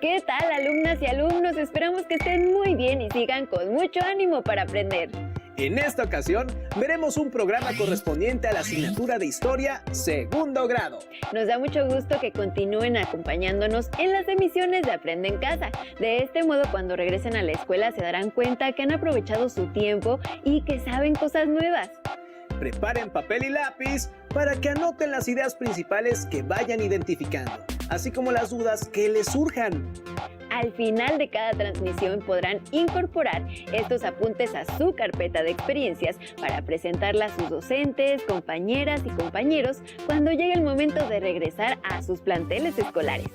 ¿Qué tal, alumnas y alumnos? Esperamos que estén muy bien y sigan con mucho ánimo para aprender. En esta ocasión, veremos un programa correspondiente a la asignatura de Historia, segundo grado. Nos da mucho gusto que continúen acompañándonos en las emisiones de Aprende en Casa. De este modo, cuando regresen a la escuela se darán cuenta que han aprovechado su tiempo y que saben cosas nuevas. Preparen papel y lápiz para que anoten las ideas principales que vayan identificando, así como las dudas que les surjan. Al final de cada transmisión podrán incorporar estos apuntes a su carpeta de experiencias para presentarla a sus docentes, compañeras y compañeros cuando llegue el momento de regresar a sus planteles escolares.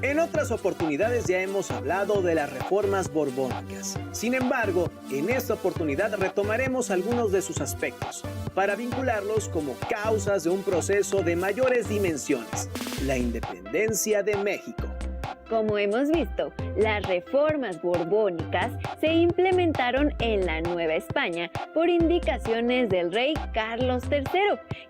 En otras oportunidades ya hemos hablado de las reformas borbónicas. Sin embargo, en esta oportunidad retomaremos algunos de sus aspectos para vincularlos como causas de un proceso de mayores dimensiones, la independencia de México. Como hemos visto, las reformas borbónicas se implementaron en la Nueva España por indicaciones del rey Carlos III,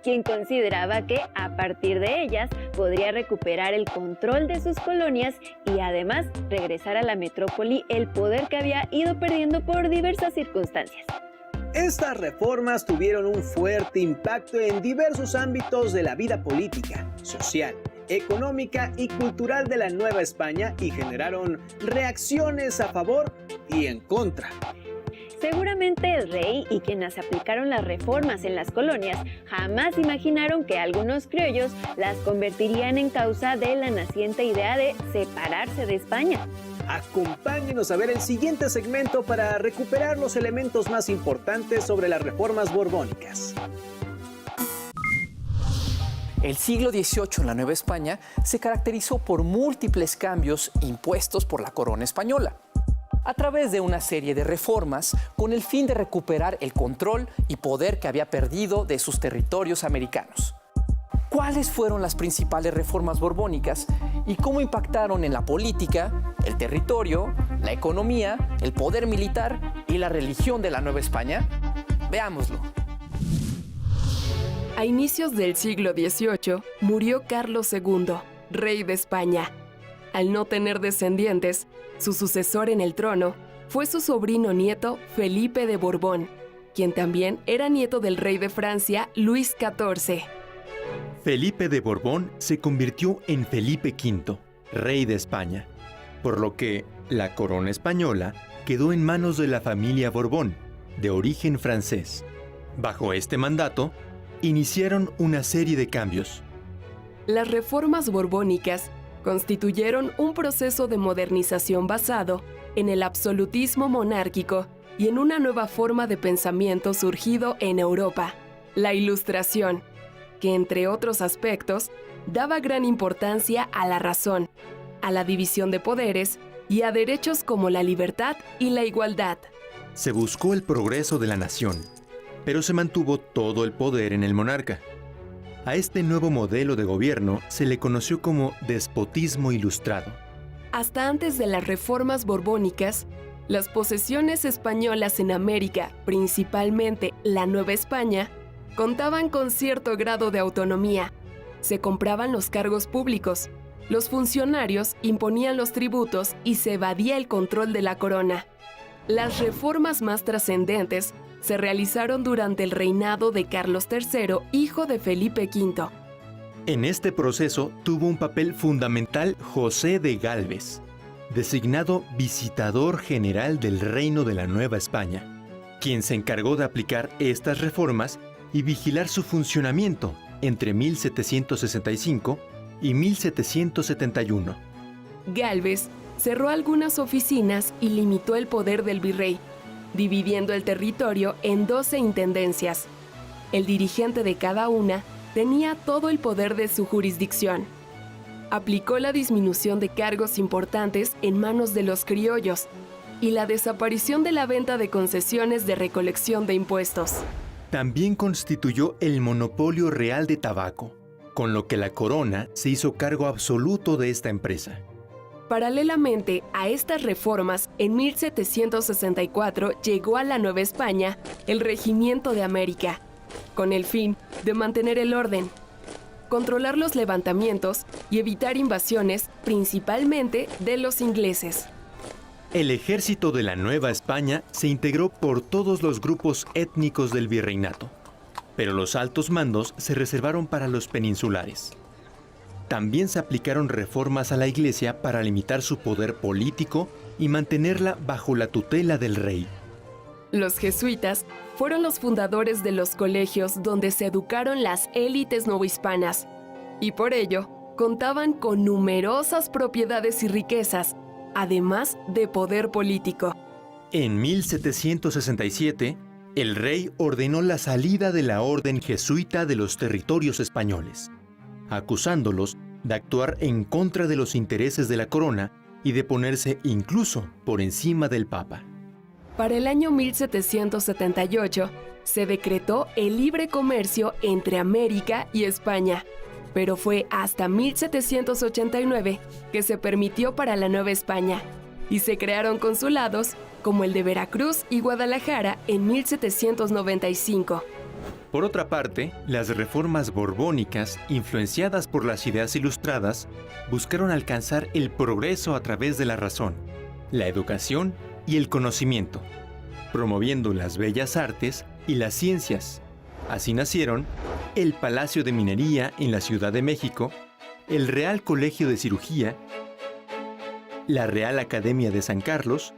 quien consideraba que a partir de ellas podría recuperar el control de sus colonias y además regresar a la metrópoli el poder que había ido perdiendo por diversas circunstancias. Estas reformas tuvieron un fuerte impacto en diversos ámbitos de la vida política, social, económica y cultural de la Nueva España y generaron reacciones a favor y en contra. Seguramente el rey y quienes aplicaron las reformas en las colonias jamás imaginaron que algunos criollos las convertirían en causa de la naciente idea de separarse de España. Acompáñenos a ver el siguiente segmento para recuperar los elementos más importantes sobre las reformas borbónicas. El siglo XVIII en la Nueva España se caracterizó por múltiples cambios impuestos por la corona española, a través de una serie de reformas con el fin de recuperar el control y poder que había perdido de sus territorios americanos. ¿Cuáles fueron las principales reformas borbónicas y cómo impactaron en la política, el territorio, la economía, el poder militar y la religión de la Nueva España? Veámoslo. A inicios del siglo XVIII murió Carlos II, rey de España. Al no tener descendientes, su sucesor en el trono fue su sobrino nieto Felipe de Borbón, quien también era nieto del rey de Francia, Luis XIV. Felipe de Borbón se convirtió en Felipe V, rey de España, por lo que la corona española quedó en manos de la familia Borbón, de origen francés. Bajo este mandato, iniciaron una serie de cambios. Las reformas borbónicas constituyeron un proceso de modernización basado en el absolutismo monárquico y en una nueva forma de pensamiento surgido en Europa, la Ilustración, que entre otros aspectos daba gran importancia a la razón, a la división de poderes y a derechos como la libertad y la igualdad. Se buscó el progreso de la nación, pero se mantuvo todo el poder en el monarca. A este nuevo modelo de gobierno se le conoció como despotismo ilustrado. Hasta antes de las reformas borbónicas, las posesiones españolas en América, principalmente la Nueva España, contaban con cierto grado de autonomía. Se compraban los cargos públicos, los funcionarios imponían los tributos y se evadía el control de la corona. Las reformas más trascendentes se realizaron durante el reinado de Carlos III, hijo de Felipe V. En este proceso tuvo un papel fundamental José de Gálvez, designado visitador general del Reino de la Nueva España, quien se encargó de aplicar estas reformas y vigilar su funcionamiento entre 1765 y 1771. Gálvez cerró algunas oficinas y limitó el poder del virrey, dividiendo el territorio en 12 intendencias. El dirigente de cada una tenía todo el poder de su jurisdicción. Aplicó la disminución de cargos importantes en manos de los criollos y la desaparición de la venta de concesiones de recolección de impuestos. También constituyó el monopolio real de tabaco, con lo que la corona se hizo cargo absoluto de esta empresa. Paralelamente a estas reformas, en 1764 llegó a la Nueva España el Regimiento de América, con el fin de mantener el orden. controlar los levantamientos y evitar invasiones, principalmente de los ingleses. El ejército de la Nueva España se integró por todos los grupos étnicos del virreinato, pero los altos mandos se reservaron para los peninsulares. También se aplicaron reformas a la Iglesia para limitar su poder político y mantenerla bajo la tutela del rey. Los jesuitas fueron los fundadores de los colegios donde se educaron las élites novohispanas, y por ello contaban con numerosas propiedades y riquezas, además de poder político. En 1767, el rey ordenó la salida de la orden jesuita de los territorios españoles, acusándolos de actuar en contra de los intereses de la corona y de ponerse incluso por encima del Papa. Para el año 1778, se decretó el libre comercio entre América y España, pero fue hasta 1789 que se permitió para la Nueva España, y se crearon consulados como el de Veracruz y Guadalajara en 1795. Por otra parte, las reformas borbónicas, influenciadas por las ideas ilustradas, buscaron alcanzar el progreso a través de la razón, la educación y el conocimiento, promoviendo las bellas artes y las ciencias. Así nacieron el Palacio de Minería en la Ciudad de México, el Real Colegio de Cirugía, la Real Academia de San Carlos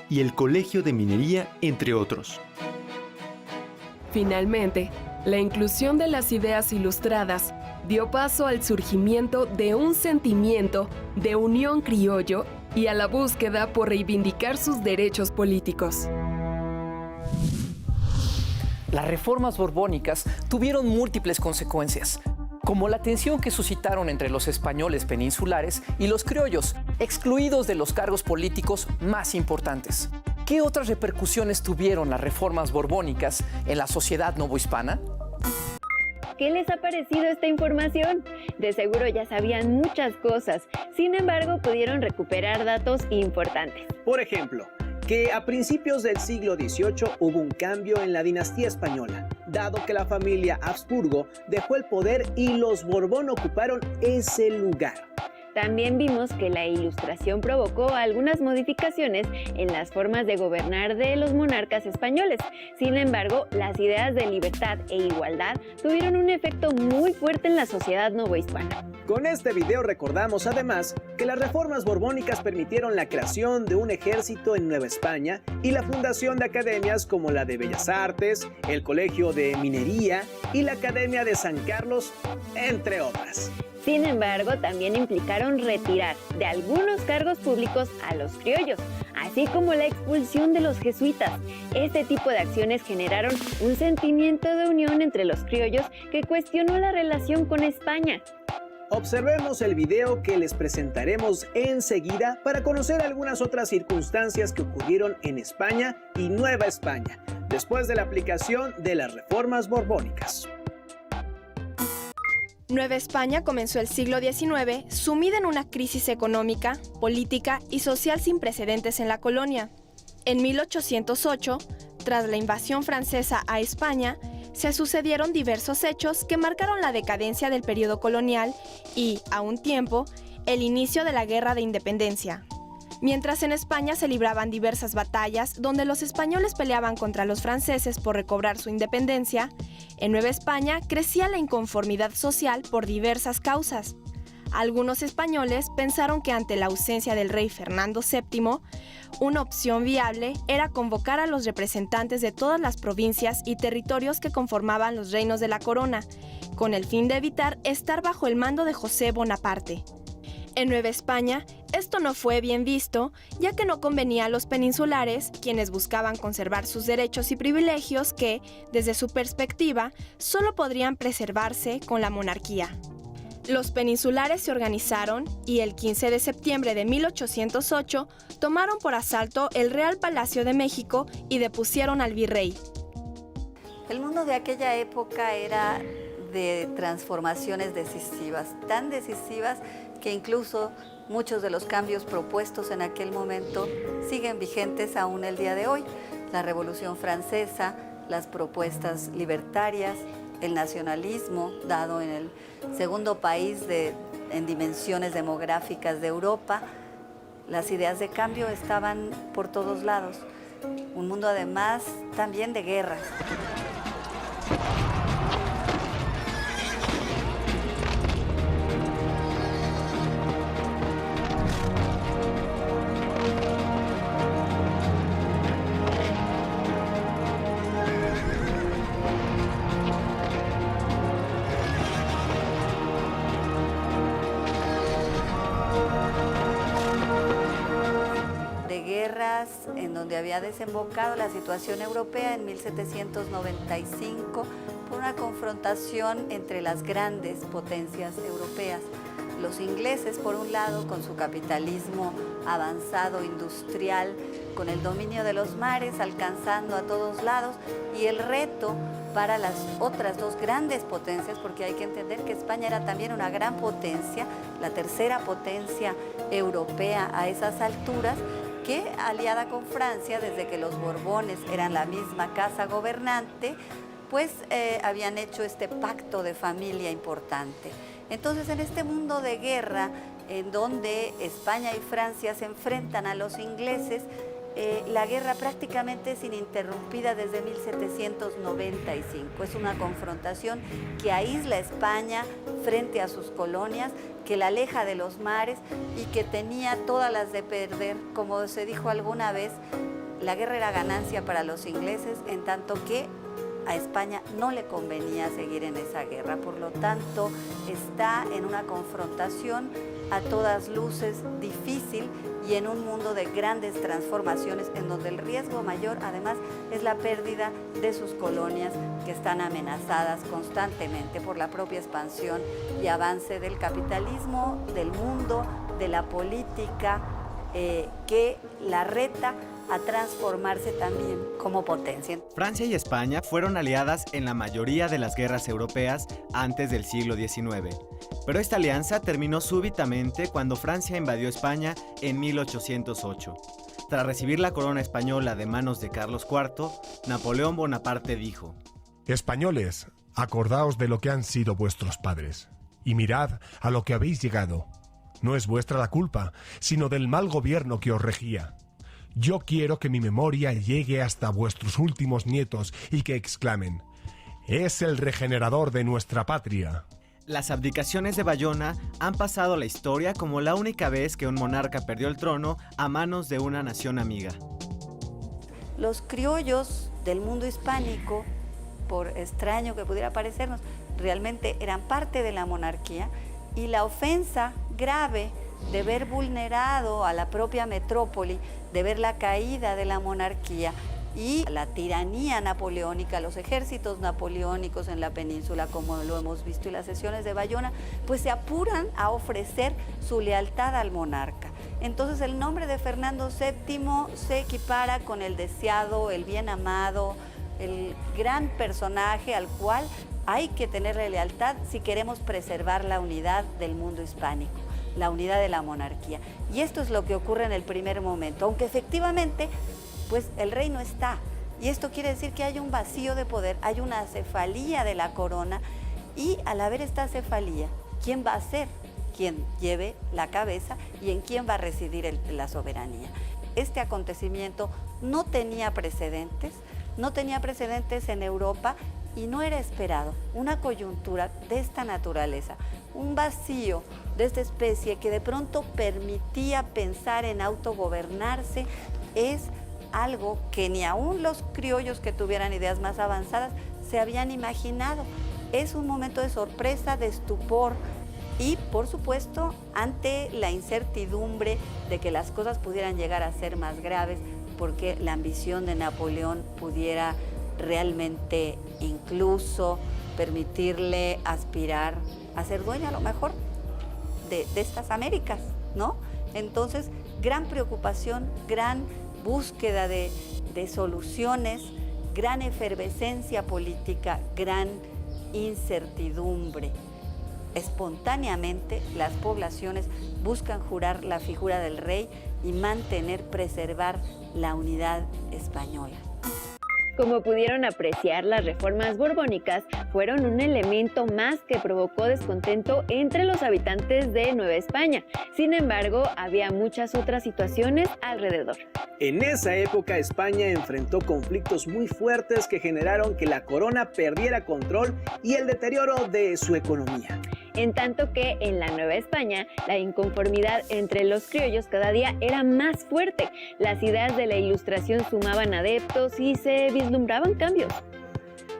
y el Colegio de Minería, entre otros. Finalmente, la inclusión de las ideas ilustradas dio paso al surgimiento de un sentimiento de unión criollo y a la búsqueda por reivindicar sus derechos políticos. Las reformas borbónicas tuvieron múltiples consecuencias, como la tensión que suscitaron entre los españoles peninsulares y los criollos, excluidos de los cargos políticos más importantes. ¿Qué otras repercusiones tuvieron las reformas borbónicas en la sociedad novohispana? ¿Qué les ha parecido esta información? De seguro ya sabían muchas cosas, sin embargo pudieron recuperar datos importantes. Por ejemplo, que a principios del siglo XVIII hubo un cambio en la dinastía española, dado que la familia Habsburgo dejó el poder y los Borbón ocuparon ese lugar. También vimos que la Ilustración provocó algunas modificaciones en las formas de gobernar de los monarcas españoles. Sin embargo, las ideas de libertad e igualdad tuvieron un efecto muy fuerte en la sociedad novohispana. Con este video recordamos además que las reformas borbónicas permitieron la creación de un ejército en Nueva España y la fundación de academias como la de Bellas Artes, el Colegio de Minería y la Academia de San Carlos, entre otras. Sin embargo, también implicaron retirar de algunos cargos públicos a los criollos, así como la expulsión de los jesuitas. Este tipo de acciones generaron un sentimiento de unión entre los criollos que cuestionó la relación con España. Observemos el video que les presentaremos enseguida para conocer algunas otras circunstancias que ocurrieron en España y Nueva España, después de la aplicación de las reformas borbónicas. Nueva España comenzó el siglo XIX sumida en una crisis económica, política y social sin precedentes en la colonia. En 1808, tras la invasión francesa a España, se sucedieron diversos hechos que marcaron la decadencia del periodo colonial y, a un tiempo, el inicio de la Guerra de Independencia. Mientras en España se libraban diversas batallas donde los españoles peleaban contra los franceses por recobrar su independencia, en Nueva España crecía la inconformidad social por diversas causas. Algunos españoles pensaron que ante la ausencia del rey Fernando VII, una opción viable era convocar a los representantes de todas las provincias y territorios que conformaban los reinos de la corona, con el fin de evitar estar bajo el mando de José Bonaparte. En Nueva España, esto no fue bien visto, ya que no convenía a los peninsulares, quienes buscaban conservar sus derechos y privilegios que, desde su perspectiva, solo podrían preservarse con la monarquía. Los peninsulares se organizaron y el 15 de septiembre de 1808 tomaron por asalto el Real Palacio de México y depusieron al virrey. El mundo de aquella época era de transformaciones decisivas, tan decisivas que incluso muchos de los cambios propuestos en aquel momento siguen vigentes aún el día de hoy. La Revolución Francesa, las propuestas libertarias, el nacionalismo, dado en el segundo país en dimensiones demográficas de Europa. Las ideas de cambio estaban por todos lados. Un mundo además también de guerras. En donde había desembocado la situación europea en 1795 por una confrontación entre las grandes potencias europeas. Los ingleses, por un lado, con su capitalismo avanzado, industrial, con el dominio de los mares, alcanzando a todos lados, y el reto para las otras dos grandes potencias, porque hay que entender que España era también una gran potencia, la tercera potencia europea a esas alturas, que aliada con Francia, desde que los Borbones eran la misma casa gobernante, pues habían hecho este pacto de familia importante. Entonces, en este mundo de guerra, en donde España y Francia se enfrentan a los ingleses, la guerra prácticamente es ininterrumpida desde 1795. Es una confrontación que aísla a España frente a sus colonias, que la aleja de los mares y que tenía todas las de perder. Como se dijo alguna vez, la guerra era ganancia para los ingleses, en tanto que a España no le convenía seguir en esa guerra. Por lo tanto, está en una confrontación a todas luces difícil y en un mundo de grandes transformaciones, en donde el riesgo mayor, además, es la pérdida de sus colonias, que están amenazadas constantemente por la propia expansión y avance del capitalismo, del mundo, de la política, que la reta a transformarse también como potencia. Francia y España fueron aliadas en la mayoría de las guerras europeas antes del siglo XIX, pero esta alianza terminó súbitamente cuando Francia invadió España en 1808. Tras recibir la corona española de manos de Carlos IV, Napoleón Bonaparte dijo: «Españoles, acordaos de lo que han sido vuestros padres, y mirad a lo que habéis llegado. No es vuestra la culpa, sino del mal gobierno que os regía. Yo quiero que mi memoria llegue hasta vuestros últimos nietos y que exclamen: ¡es el regenerador de nuestra patria!». Las abdicaciones de Bayona han pasado a la historia como la única vez que un monarca perdió el trono a manos de una nación amiga. Los criollos del mundo hispánico, por extraño que pudiera parecernos, realmente eran parte de la monarquía, y la ofensa grave de ver vulnerado a la propia metrópoli, de ver la caída de la monarquía y la tiranía napoleónica, los ejércitos napoleónicos en la península, como lo hemos visto, y las sesiones de Bayona, pues se apuran a ofrecer su lealtad al monarca. Entonces el nombre de Fernando VII se equipara con el deseado, el bien amado, el gran personaje al cual hay que tenerle lealtad si queremos preservar la unidad del mundo hispánico, la unidad de la monarquía. Y esto es lo que ocurre en el primer momento, aunque efectivamente pues el rey no está. Y esto quiere decir que hay un vacío de poder, hay una acefalía de la corona, y al haber esta acefalía, ¿quién va a ser quien lleve la cabeza y en quién va a residir la soberanía? Este acontecimiento no tenía precedentes en Europa, y no era esperado. Una coyuntura de esta naturaleza, un vacío de esta especie que de pronto permitía pensar en autogobernarse, es algo que ni aún los criollos que tuvieran ideas más avanzadas se habían imaginado. Es un momento de sorpresa, de estupor, y por supuesto ante la incertidumbre de que las cosas pudieran llegar a ser más graves, porque la ambición de Napoleón pudiera realmente incluso permitirle aspirar a ser dueño a lo mejor de estas Américas, ¿no? Entonces, gran preocupación, gran búsqueda de soluciones, gran efervescencia política, gran incertidumbre. Espontáneamente las poblaciones buscan jurar la figura del rey y preservar la unidad española. Como pudieron apreciar, las reformas borbónicas fueron un elemento más que provocó descontento entre los habitantes de Nueva España. Sin embargo, había muchas otras situaciones alrededor. En esa época, España enfrentó conflictos muy fuertes que generaron que la corona perdiera control y el deterioro de su economía. En tanto que en la Nueva España, la inconformidad entre los criollos cada día era más fuerte. Las ideas de la Ilustración sumaban adeptos y se vislumbraban cambios.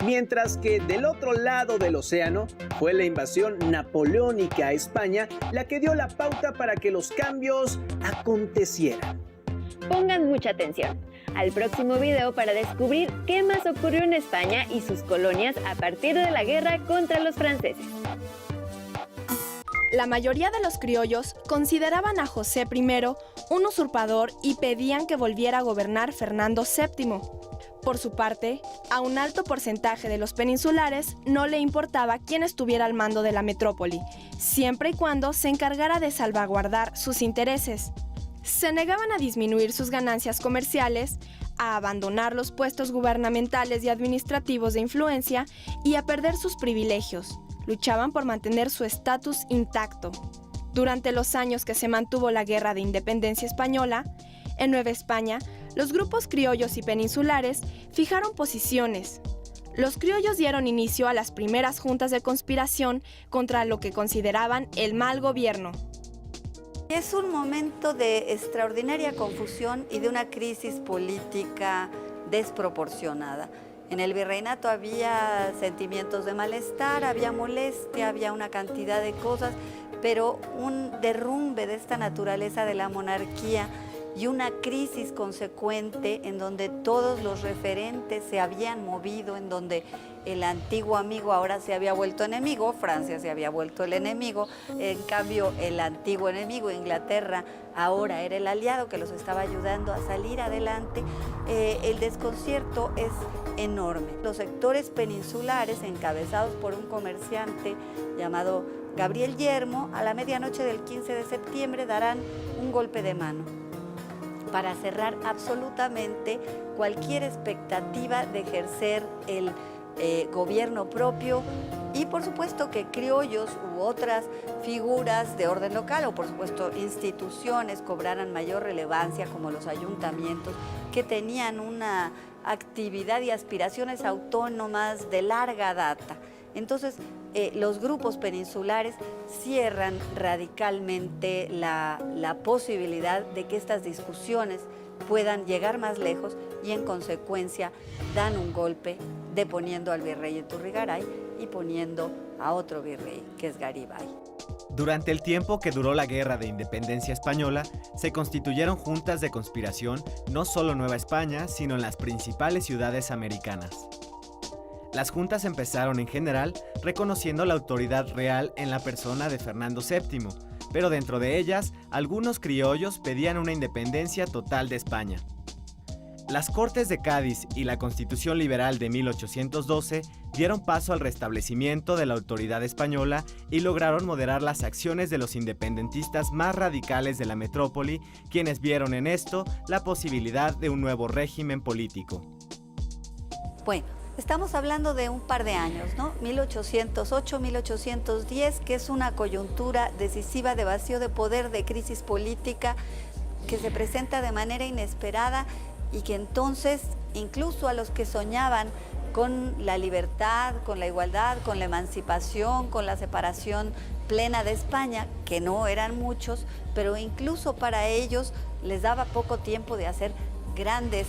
Mientras que del otro lado del océano fue la invasión napoleónica a España la que dio la pauta para que los cambios acontecieran. Pongan mucha atención al próximo video para descubrir qué más ocurrió en España y sus colonias a partir de la guerra contra los franceses. La mayoría de los criollos consideraban a José I un usurpador y pedían que volviera a gobernar Fernando VII. Por su parte, a un alto porcentaje de los peninsulares no le importaba quién estuviera al mando de la metrópoli, siempre y cuando se encargara de salvaguardar sus intereses. Se negaban a disminuir sus ganancias comerciales, a abandonar los puestos gubernamentales y administrativos de influencia y a perder sus privilegios. Luchaban por mantener su estatus intacto. Durante los años que se mantuvo la Guerra de Independencia Española, en Nueva España, los grupos criollos y peninsulares fijaron posiciones. Los criollos dieron inicio a las primeras juntas de conspiración contra lo que consideraban el mal gobierno. Es un momento de extraordinaria confusión y de una crisis política desproporcionada. En el virreinato había sentimientos de malestar, había molestia, había una cantidad de cosas, pero un derrumbe de esta naturaleza de la monarquía y una crisis consecuente en donde todos los referentes se habían movido, en donde el antiguo amigo ahora se había vuelto enemigo, Francia se había vuelto el enemigo, en cambio el antiguo enemigo, Inglaterra, ahora era el aliado que los estaba ayudando a salir adelante. El desconcierto es enorme. Los sectores peninsulares, encabezados por un comerciante llamado Gabriel Yermo, a la medianoche del 15 de septiembre darán un golpe de mano para cerrar absolutamente cualquier expectativa de ejercer el gobierno propio y por supuesto que criollos u otras figuras de orden local o por supuesto instituciones cobraran mayor relevancia como los ayuntamientos que tenían una actividad y aspiraciones autónomas de larga data. Entonces, los grupos peninsulares cierran radicalmente la posibilidad de que estas discusiones puedan llegar más lejos y en consecuencia dan un golpe deponiendo al virrey Iturrigaray y poniendo a otro virrey que es Garibay. Durante el tiempo que duró la Guerra de Independencia Española, se constituyeron juntas de conspiración no solo en Nueva España, sino en las principales ciudades americanas. Las juntas empezaron en general reconociendo la autoridad real en la persona de Fernando VII, pero dentro de ellas, algunos criollos pedían una independencia total de España. Las Cortes de Cádiz y la Constitución Liberal de 1812 dieron paso al restablecimiento de la autoridad española y lograron moderar las acciones de los independentistas más radicales de la metrópoli, quienes vieron en esto la posibilidad de un nuevo régimen político. Bueno, estamos hablando de un par de años, ¿no? 1808, 1810, que es una coyuntura decisiva de vacío de poder, de crisis política que se presenta de manera inesperada y que entonces, incluso a los que soñaban con la libertad, con la igualdad, con la emancipación, con la separación plena de España, que no eran muchos, pero incluso para ellos les daba poco tiempo de hacer grandes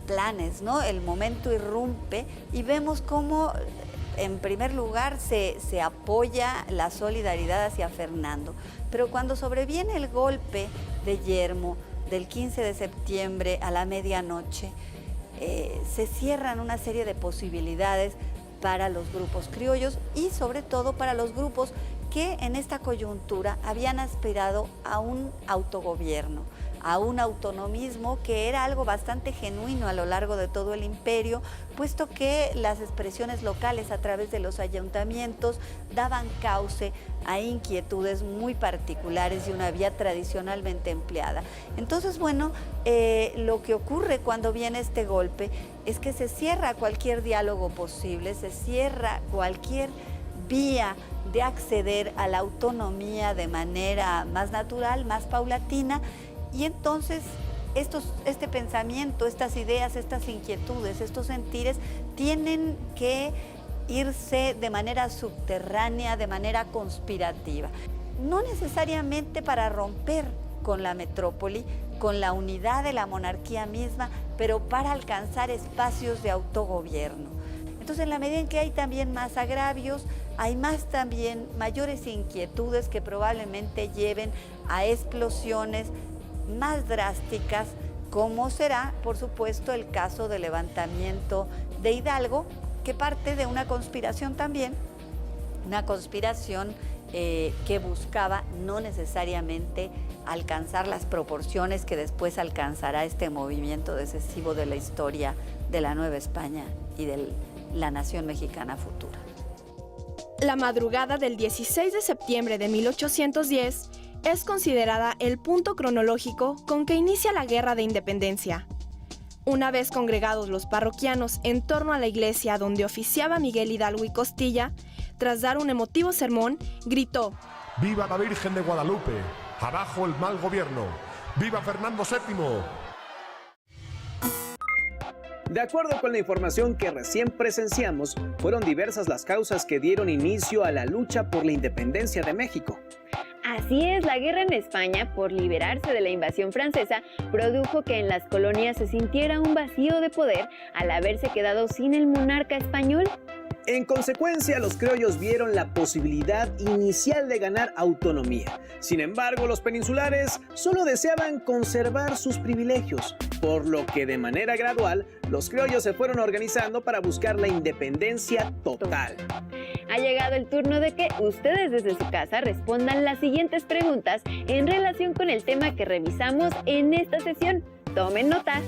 planes, ¿no? El momento irrumpe y vemos cómo, en primer lugar, se apoya la solidaridad hacia Fernando. Pero cuando sobreviene el golpe de Yermo del 15 de septiembre a la medianoche, se cierran una serie de posibilidades para los grupos criollos y sobre todo para los grupos que en esta coyuntura habían aspirado a un autogobierno, a un autonomismo que era algo bastante genuino a lo largo de todo el imperio, puesto que las expresiones locales a través de los ayuntamientos daban cauce hay inquietudes muy particulares y una vía tradicionalmente empleada. Entonces, bueno, lo que ocurre cuando viene este golpe es que se cierra cualquier diálogo posible, se cierra cualquier vía de acceder a la autonomía de manera más natural, más paulatina, y entonces este pensamiento, estas ideas, estas inquietudes, estos sentires tienen que irse de manera subterránea, de manera conspirativa. No necesariamente para romper con la metrópoli, con la unidad de la monarquía misma, pero para alcanzar espacios de autogobierno. Entonces, en la medida en que hay también más agravios, hay mayores inquietudes que probablemente lleven a explosiones más drásticas, como será, por supuesto, el caso del levantamiento de Hidalgo, que parte de una conspiración también, una conspiración que buscaba no necesariamente alcanzar las proporciones que después alcanzará este movimiento decisivo de la historia de la Nueva España y de la nación mexicana futura. La madrugada del 16 de septiembre de 1810 es considerada el punto cronológico con que inicia la Guerra de Independencia. Una vez congregados los parroquianos en torno a la iglesia donde oficiaba Miguel Hidalgo y Costilla, tras dar un emotivo sermón, gritó: ¡Viva la Virgen de Guadalupe! ¡Abajo el mal gobierno! ¡Viva Fernando VII! De acuerdo con la información que recién presenciamos, fueron diversas las causas que dieron inicio a la lucha por la independencia de México. Así es, la guerra en España por liberarse de la invasión francesa produjo que en las colonias se sintiera un vacío de poder al haberse quedado sin el monarca español. En consecuencia, los criollos vieron la posibilidad inicial de ganar autonomía. Sin embargo, los peninsulares solo deseaban conservar sus privilegios, por lo que de manera gradual, los criollos se fueron organizando para buscar la independencia total. Ha llegado el turno de que ustedes desde su casa respondan las siguientes preguntas en relación con el tema que revisamos en esta sesión. Tomen nota.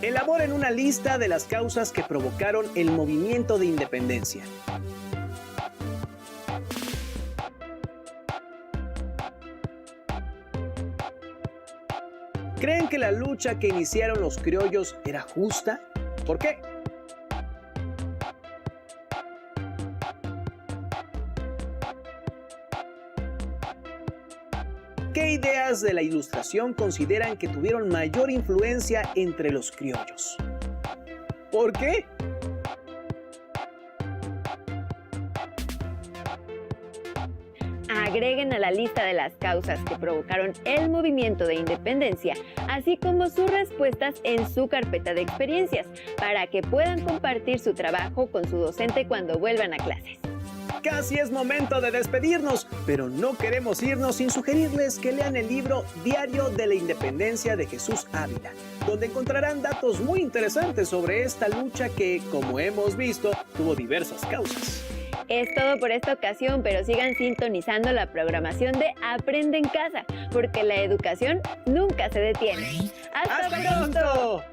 Elaboren una lista de las causas que provocaron el movimiento de independencia. ¿Creen que la lucha que iniciaron los criollos era justa? ¿Por qué? ¿Qué ideas de la Ilustración consideran que tuvieron mayor influencia entre los criollos? ¿Por qué? Agreguen a la lista de las causas que provocaron el movimiento de independencia, así como sus respuestas en su carpeta de experiencias, para que puedan compartir su trabajo con su docente cuando vuelvan a clases. Casi es momento de despedirnos, pero no queremos irnos sin sugerirles que lean el libro Diario de la Independencia de Jesús Ávila, donde encontrarán datos muy interesantes sobre esta lucha que, como hemos visto, tuvo diversas causas. Es todo por esta ocasión, pero sigan sintonizando la programación de Aprende en Casa, porque la educación nunca se detiene. ¡Hasta pronto!